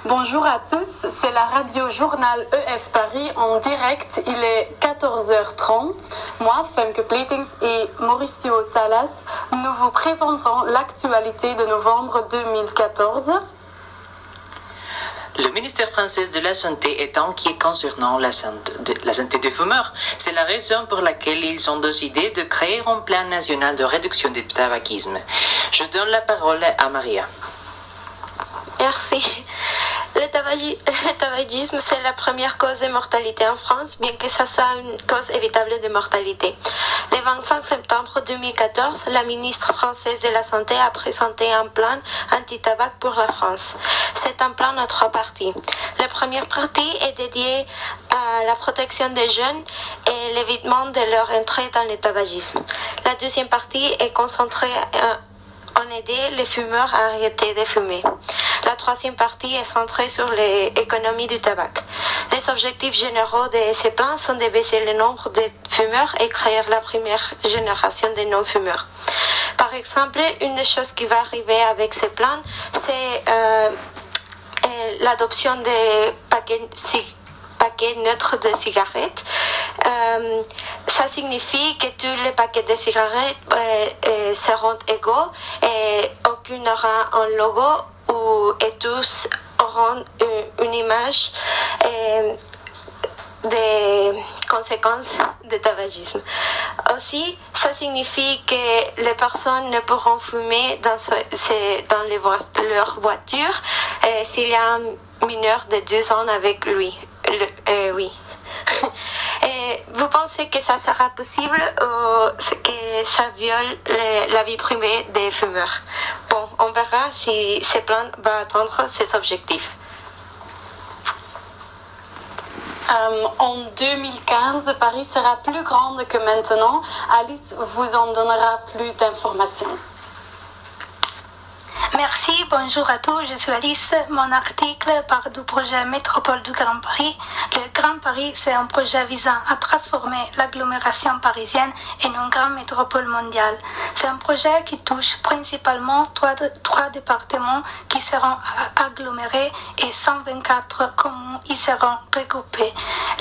Bonjour à tous, c'est la radio journal EF Paris en direct. Il est 14h30. Moi, Femke Pletings et Mauricio Salas, nous vous présentons l'actualité de novembre 2014. Le ministère français de la Santé est inquiet concernant la santé des fumeurs. C'est la raison pour laquelle ils ont décidé de créer un plan national de réduction du tabagisme. Je donne la parole à Maria. Merci. Le tabagisme, c'est la première cause de mortalité en France, bien que ça soit une cause évitable de mortalité. Le 25 septembre 2014, la ministre française de la Santé a présenté un plan anti-tabac pour la France. C'est un plan à 3 parties. La première partie est dédiée à la protection des jeunes et l'évitement de leur entrée dans le tabagisme. La deuxième partie est concentrée en aider les fumeurs à arrêter de fumer. La troisième partie est centrée sur l'économie du tabac. Les objectifs généraux de ces plans sont de baisser le nombre de fumeurs et créer la première génération de non-fumeurs. Par exemple, une des choses qui va arriver avec ces plans, c'est l'adoption des paquets neutres de cigarettes. Ça signifie que tous les paquets de cigarettes seront égaux et aucun n'aura un logo et tous auront une image des conséquences du tabagisme. Aussi, ça signifie que les personnes ne pourront fumer dans leur voiture s'il y a un mineur de 2 ans avec lui. Oui. Et vous pensez que ça sera possible ou que ça viole la vie privée des fumeurs? Bon, on verra si ce plan va atteindre ses objectifs. En 2015, Paris sera plus grande que maintenant. Alice vous en donnera plus d'informations. Merci, bonjour à tous, je suis Alice. Mon article parle du projet Métropole du Grand Paris. Le Grand Paris, c'est un projet visant à transformer l'agglomération parisienne en une grande métropole mondiale. C'est un projet qui touche principalement 3 départements qui seront agglomérés et 124 communes y seront regroupées.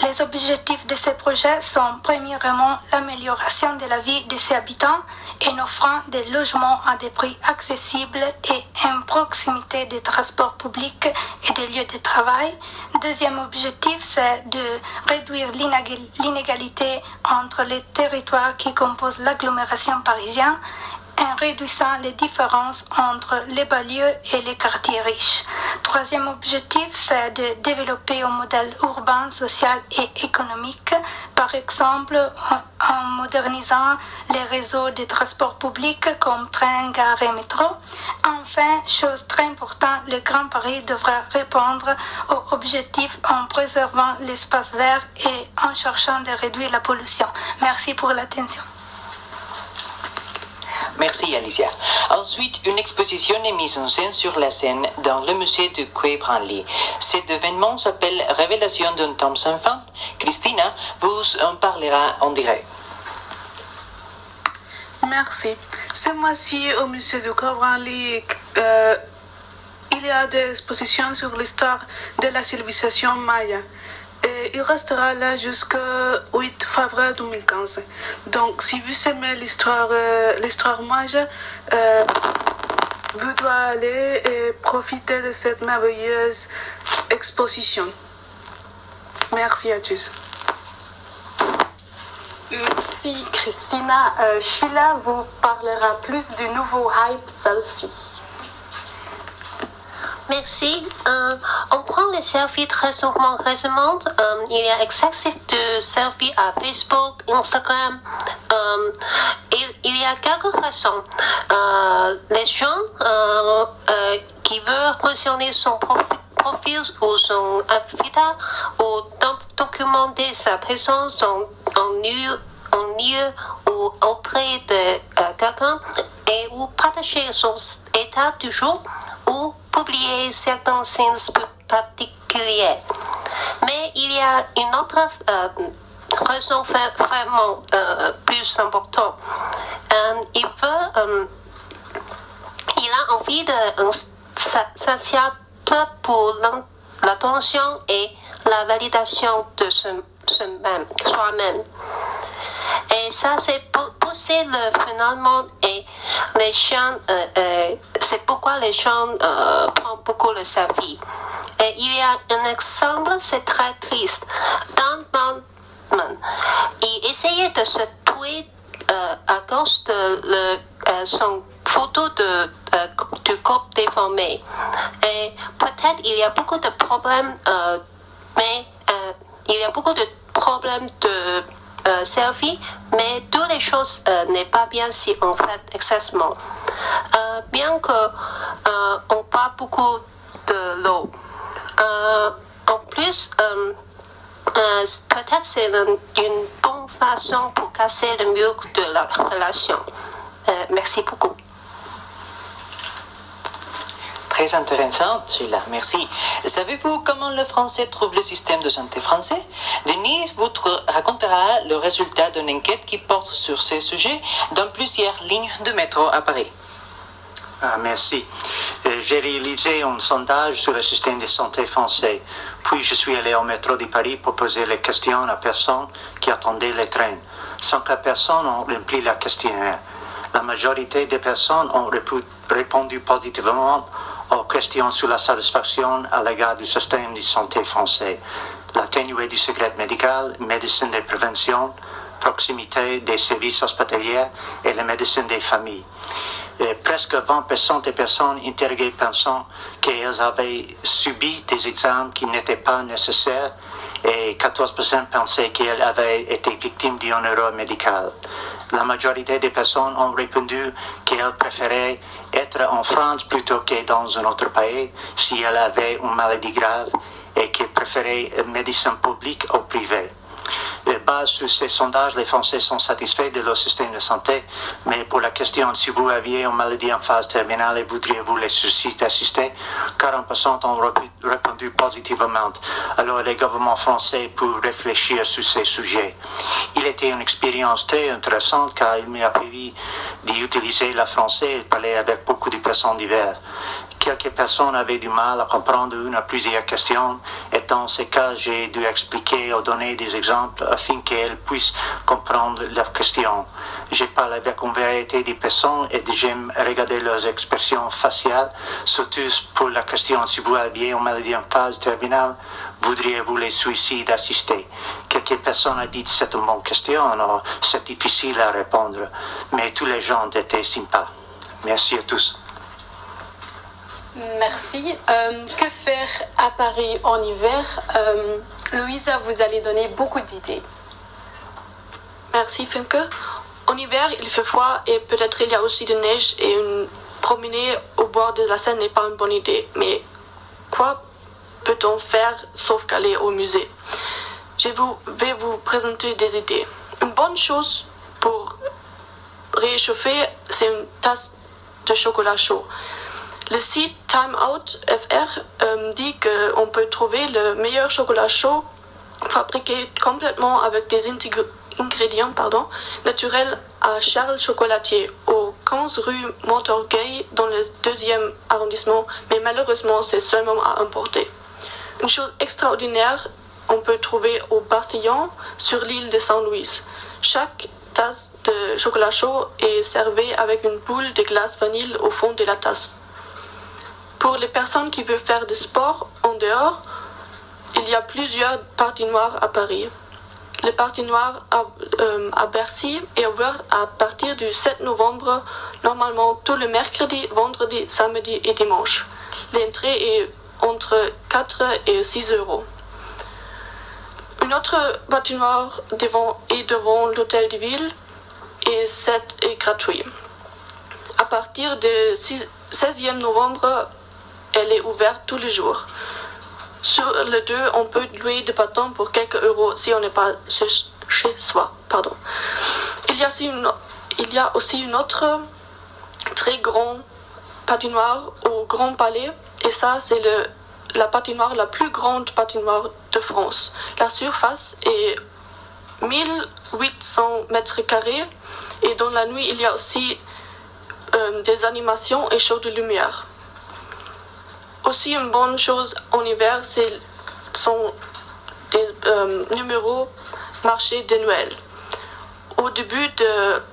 Les objectifs de ce projet sont premièrement l'amélioration de la vie de ses habitants en offrant des logements à des prix accessibles et en proximité des transports publics et des lieux de travail. Deuxième objectif, c'est de réduire l'inégalité entre les territoires qui composent l'agglomération parisienne en réduisant les différences entre les banlieues et les quartiers riches. Troisième objectif, c'est de développer un modèle urbain, social et économique, par exemple en modernisant les réseaux de transports publics comme train, gare et métro. Enfin, chose très importante, le Grand Paris devra répondre aux objectifs en préservant l'espace vert et en cherchant de réduire la pollution. Merci pour l'attention. Merci Alicia. Ensuite, une exposition est mise en scène sur la scène dans le musée de Quai Branly. Cet événement s'appelle Révélation d'un temps sans fin. Christina vous en parlera en direct. Merci. Ce mois-ci, au musée de Quai Branly, il y a des expositions sur l'histoire de la civilisation maya. Et il restera là jusqu'au 8 février 2015. Donc, si vous aimez l'histoire maya, vous devez aller et profiter de cette merveilleuse exposition. Merci à tous. Merci Christina. Sheila vous parlera plus du nouveau hype selfie. Merci. On prend les selfies très souvent récemment. Il y a excessif de selfies à Facebook, Instagram. Il y a quelques raisons. Les gens qui veulent mentionner son profil ou son avatar ou documenter sa présence en lieu ou auprès de quelqu'un et ou partager son état du jour ou publier certains signes particuliers. Mais il y a une autre raison vraiment plus importante. Il a envie de sociable pour l'attention et la validation de soi-même. Et ça, c'est pousser finalement, et les gens, c'est pourquoi les gens prennent beaucoup le selfie. Et il y a un exemple, c'est très triste. Dan Baldwin, il essayait de se tuer à cause de son photo du corps déformé. Et peut-être il y a beaucoup de problèmes, mais il y a beaucoup de problèmes de selfie, mais toutes les choses n'est pas bien si on fait excessivement. Bien que on parle beaucoup de l'eau. En plus, peut-être c'est une bonne façon pour casser le mur de la relation. Merci beaucoup. Très intéressant, celui-là, merci. Savez-vous comment le français trouve le système de santé français? Denise vous racontera le résultat d'une enquête qui porte sur ces sujets dans plusieurs lignes de métro à Paris. Merci. J'ai réalisé un sondage sur le système de santé français. Puis je suis allé au métro de Paris pour poser les questions à personnes qui attendaient les trains. 104 personnes ont rempli le questionnaire. La majorité des personnes ont répondu positivement aux questions sur la satisfaction à l'égard du système de santé français. L'atténué du secret médical, médecine de prévention, proximité des services hospitaliers et la médecine des familles. Et presque 20% des personnes interrogées pensant qu'elles avaient subi des examens qui n'étaient pas nécessaires et 14% pensaient qu'elles avaient été victimes d'une erreur médicale. La majorité des personnes ont répondu qu'elles préféraient être en France plutôt que dans un autre pays si elles avaient une maladie grave et qu'elles préféraient médecine publique ou privée. Basé sur ces sondages, les Français sont satisfaits de leur système de santé, mais pour la question si vous aviez une maladie en phase terminale et voudriez-vous les soucis d'assister, 40% ont répondu positivement. Alors les gouvernements français peuvent réfléchir sur ces sujets. Il était une expérience très intéressante car il m'a permis d'utiliser le français et de parler avec beaucoup de personnes diverses. Quelques personnes avaient du mal à comprendre une à plusieurs questions et dans ces cas, j'ai dû expliquer ou donner des exemples afin qu'elles puissent comprendre leurs questions. J'ai parlé avec une variété de personnes et j'aime regarder leurs expressions faciales, surtout pour la question si vous aviez une maladie en phase terminale, voudriez-vous les suicides assister? Quelques personnes ont dit c'est une bonne question, alors c'est difficile à répondre, mais tous les gens étaient sympas. Merci à tous. Merci. Que faire à Paris en hiver? Louisa, vous allez donner beaucoup d'idées. Merci Funke. En hiver, il fait froid et peut-être il y a aussi de neige et une promenade au bord de la Seine n'est pas une bonne idée. Mais quoi peut-on faire sauf qu'aller au musée? Je vais vous présenter des idées. Une bonne chose pour réchauffer, c'est une tasse de chocolat chaud. Le site Time Out FR dit qu'on peut trouver le meilleur chocolat chaud fabriqué complètement avec des ingrédients naturels à Charles Chocolatier, au 15 rue Montorgueil, dans le 2e arrondissement, mais malheureusement c'est seulement à importer. Une chose extraordinaire, on peut trouver au Bartillon sur l'île de Saint-Louis. Chaque tasse de chocolat chaud est servie avec une boule de glace vanille au fond de la tasse. Pour les personnes qui veulent faire du sport en dehors, il y a plusieurs patinoires à Paris. Le patinoire à Bercy est ouvert à partir du 7 novembre, normalement tous les mercredis, vendredis, samedis et dimanches. L'entrée est entre 4 et 6 euros. Une autre patinoire est devant l'hôtel de ville et c'est gratuit. À partir du 16e novembre, elle est ouverte tous les jours. Sur le 2, on peut louer des bâtons pour quelques euros si on n'est pas chez soi. Il y a aussi une autre très grande patinoire au Grand Palais et ça c'est la patinoire, la plus grande patinoire de France. La surface est 1800 mètres carrés et dans la nuit il y a aussi des animations et shows de lumière. Aussi, une bonne chose en hiver, sont des numéros marché de Noël. Au début du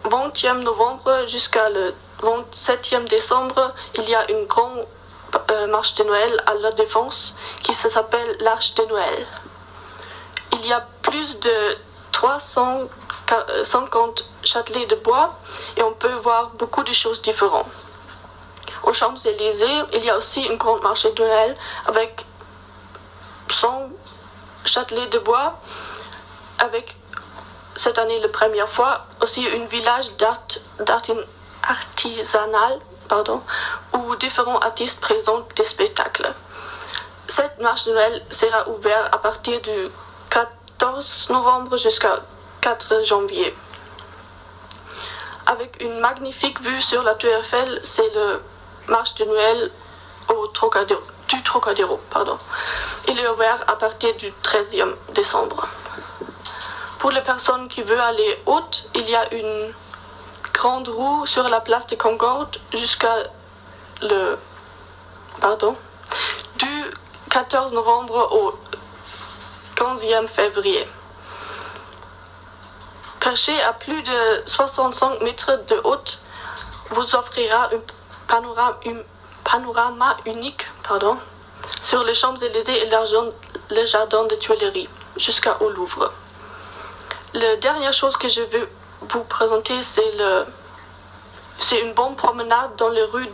20e novembre jusqu'à le 27e décembre, il y a une grande marche de Noël à la Défense qui s'appelle l'Arche de Noël. Il y a plus de 350 châtelets de bois et on peut voir beaucoup de choses différentes. Aux Champs-Élysées, il y a aussi une grande marche de Noël avec 100 châtelets de bois, avec cette année la première fois aussi un village artisanal où différents artistes présentent des spectacles. Cette marche de Noël sera ouverte à partir du 14 novembre jusqu'à 4 janvier. Avec une magnifique vue sur la Tour Eiffel, c'est le marche de Noël du Trocadéro. Il est ouvert à partir du 13e décembre. Pour les personnes qui veulent aller haute, il y a une grande roue sur la place de Concorde jusqu'à du 14 novembre au 15e février. Perché à plus de 65 mètres de haute, vous offrira un panorama unique sur les Champs-Élysées et le jardin de Tuileries jusqu'au Louvre. La dernière chose que je veux vous présenter, c'est une bonne promenade dans les rues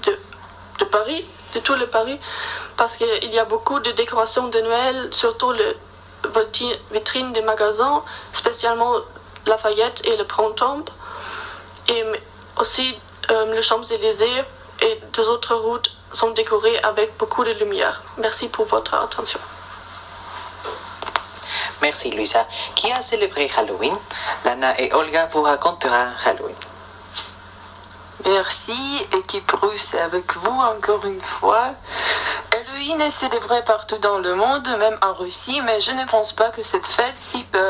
de Paris, de tout le Paris, parce qu'il y a beaucoup de décorations de Noël, surtout les vitrines des magasins, spécialement Lafayette et le Printemps, et aussi les Champs-Élysées et deux autres routes sont décorées avec beaucoup de lumière. Merci pour votre attention. Merci Luisa. Qui a célébré Halloween? Lana et Olga vous racontera Halloween. Merci, équipe russe, avec vous encore une fois. Halloween est célébré partout dans le monde, même en Russie, mais je ne pense pas que cette fête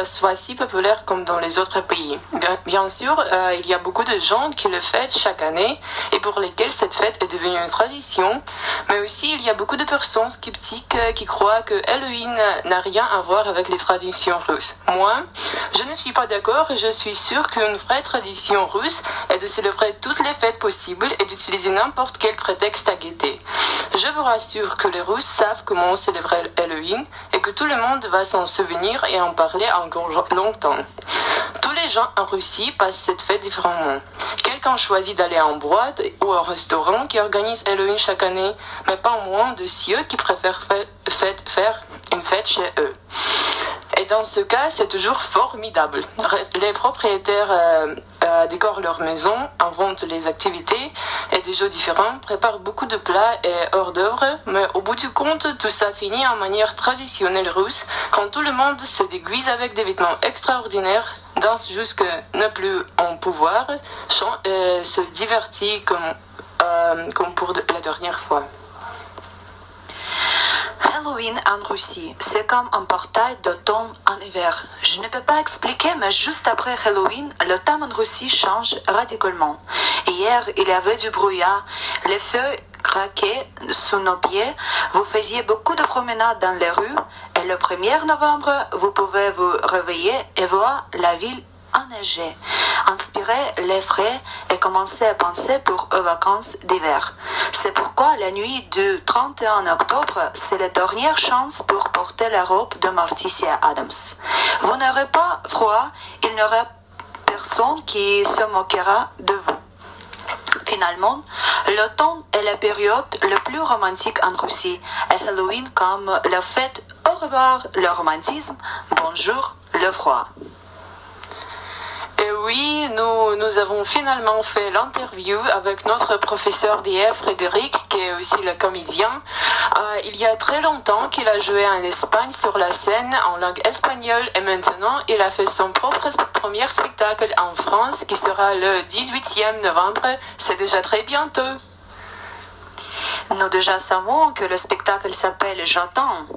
soit si populaire comme dans les autres pays. Bien sûr, il y a beaucoup de gens qui le fêtent chaque année et pour lesquels cette fête est devenue une tradition, mais aussi il y a beaucoup de personnes sceptiques qui croient que Halloween n'a rien à voir avec les traditions russes. Moi, je ne suis pas d'accord et je suis sûre qu'une vraie tradition russe est de célébrer toutes les fêtes possibles et d'utiliser n'importe quel prétexte à guetter. Je vous rassure que les Russes savent comment célébrer Halloween et que tout le monde va s'en souvenir et en parler encore longtemps. Tous les gens en Russie passent cette fête différemment. Quelqu'un choisit d'aller en boîte ou au restaurant qui organise Halloween chaque année, mais pas moins de ceux qui préfèrent faire une fête chez eux. Et dans ce cas, c'est toujours formidable. Les propriétaires décorent leur maison, inventent les activités et des jeux différents, préparent beaucoup de plats et hors d'œuvre, mais au bout du compte, tout ça finit en manière traditionnelle russe, quand tout le monde se déguise avec des vêtements extraordinaires, danse jusque ne plus en pouvoir, chante et se divertit comme pour la dernière fois. Halloween en Russie, c'est comme un portail d'automne en hiver. Je ne peux pas expliquer, mais juste après Halloween, le temps en Russie change radicalement. Hier, il y avait du brouillard, les feuilles craquaient sous nos pieds, vous faisiez beaucoup de promenades dans les rues, et le 1er novembre, vous pouvez vous réveiller et voir la ville enneigée, inspirer les frais et commencer à penser pour aux vacances d'hiver. C'est pourquoi la nuit du 31 octobre, c'est la dernière chance pour porter la robe de Morticia Adams. Vous n'aurez pas froid, il n'y aura personne qui se moquera de vous. Finalement, l'automne est la période la plus romantique en Russie et Halloween comme la fête au revoir le romantisme, bonjour le froid. Et oui, nous avons finalement fait l'interview avec notre professeur d'IF, Frédéric, qui est aussi le comédien. Il y a très longtemps qu'il a joué en Espagne sur la scène en langue espagnole et maintenant il a fait son propre premier spectacle en France qui sera le 18e novembre. C'est déjà très bientôt. Nous déjà savons que le spectacle s'appelle J'attends.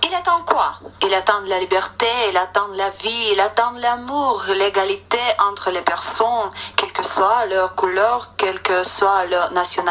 Il attend quoi? Il attend la liberté, il attend la vie, il attend l'amour, l'égalité entre les personnes, quelle que soit leur couleur, quelle que soit leur nationalité.